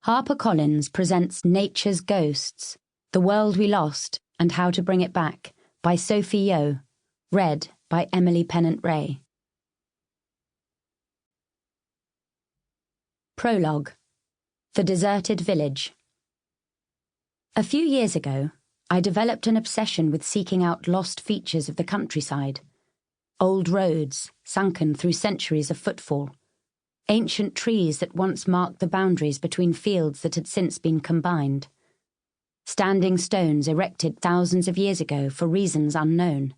HarperCollins presents Nature's Ghosts, The World We Lost and How to Bring It Back by Sophie Yeo, read by Emily Pennant-Rea. Prologue. The Deserted Village. A few years ago, I developed an obsession with seeking out lost features of the countryside. Old roads, sunken through centuries of footfall. Ancient trees that once marked the boundaries between fields that had since been combined. Standing stones erected thousands of years ago for reasons unknown.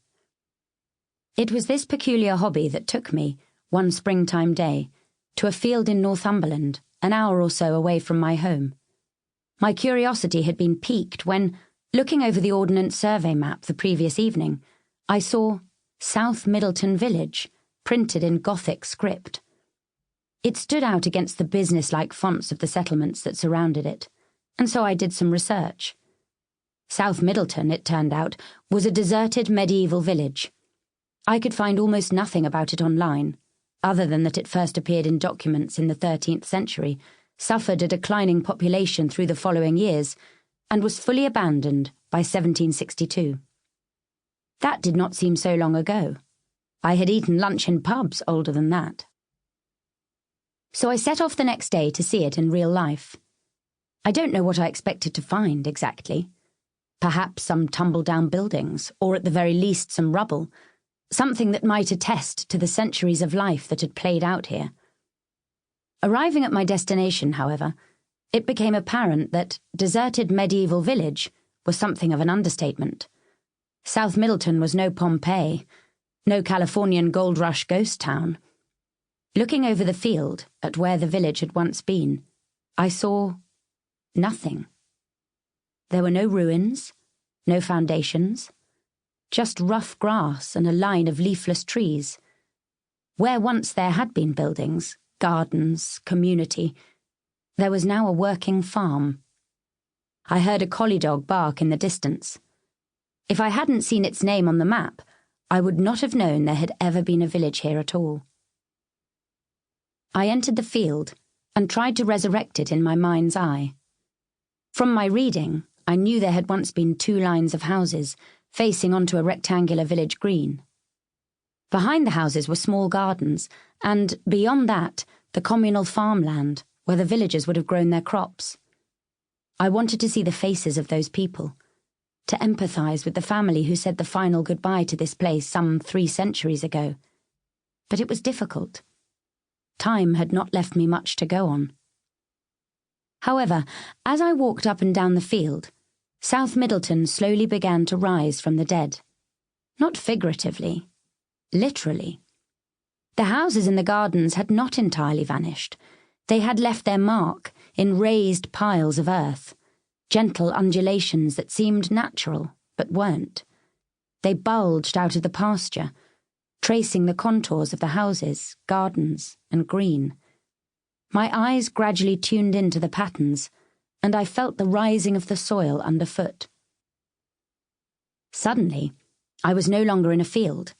It was this peculiar hobby that took me, one springtime day, to a field in Northumberland, an hour or so away from my home. My curiosity had been piqued when, looking over the Ordnance Survey map the previous evening, I saw South Middleton Village printed in Gothic script. It stood out against the business-like fonts of the settlements that surrounded it, and so I did some research. South Middleton, it turned out, was a deserted medieval village. I could find almost nothing about it online, other than that it first appeared in documents in the 13th century, suffered a declining population through the following years, and was fully abandoned by 1762. That did not seem so long ago. I had eaten lunch in pubs older than that. So I set off the next day to see it in real life. I don't know what I expected to find exactly. Perhaps some tumble-down buildings, or at the very least some rubble, something that might attest to the centuries of life that had played out here. Arriving at my destination, however, it became apparent that deserted medieval village was something of an understatement. South Middleton was no Pompeii, no Californian gold rush ghost town. Looking over the field at where the village had once been, I saw nothing. There were no ruins, no foundations, just rough grass and a line of leafless trees. Where once there had been buildings, gardens, community, there was now a working farm. I heard a collie dog bark in the distance. If I hadn't seen its name on the map, I would not have known there had ever been a village here at all. I entered the field and tried to resurrect it in my mind's eye. From my reading, I knew there had once been two lines of houses facing onto a rectangular village green. Behind the houses were small gardens, and, beyond that, the communal farmland where the villagers would have grown their crops. I wanted to see the faces of those people, to empathise with the family who said the final goodbye to this place some 3 centuries ago. But it was difficult. Time had not left me much to go on. However, as I walked up and down the field, South Middleton slowly began to rise from the dead. Not figuratively, literally. The houses in the gardens had not entirely vanished. They had left their mark in raised piles of earth, gentle undulations that seemed natural, but weren't. They bulged out of the pasture, tracing the contours of the houses, gardens, and green. My eyes gradually tuned into the patterns, and I felt the rising of the soil underfoot. Suddenly, I was no longer in a field.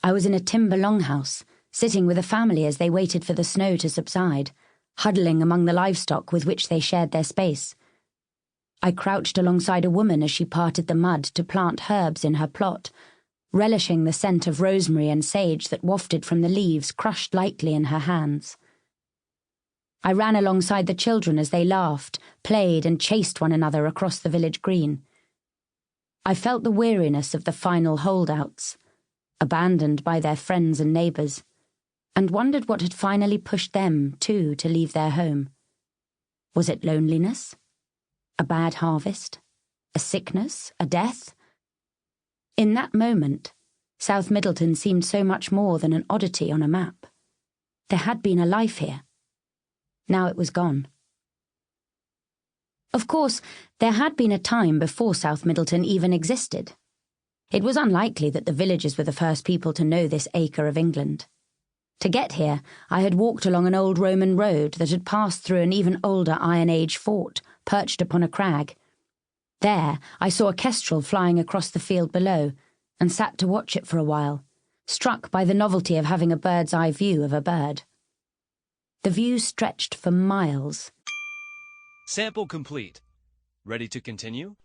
I was in a timber longhouse, sitting with a family as they waited for the snow to subside, huddling among the livestock with which they shared their space. I crouched alongside a woman as she parted the mud to plant herbs in her plot, relishing the scent of rosemary and sage that wafted from the leaves crushed lightly in her hands. I ran alongside the children as they laughed, played, and chased one another across the village green. I felt the weariness of the final holdouts, abandoned by their friends and neighbours, and wondered what had finally pushed them, too, to leave their home. Was it loneliness? A bad harvest? A sickness? A death? In that moment, South Middleton seemed so much more than an oddity on a map. There had been a life here. Now it was gone. Of course, there had been a time before South Middleton even existed. It was unlikely that the villagers were the first people to know this acre of England. To get here, I had walked along an old Roman road that had passed through an even older Iron Age fort, perched upon a crag. There, I saw a kestrel flying across the field below, and sat to watch it for a while, struck by the novelty of having a bird's-eye view of a bird. The view stretched for miles. Sample complete. Ready to continue?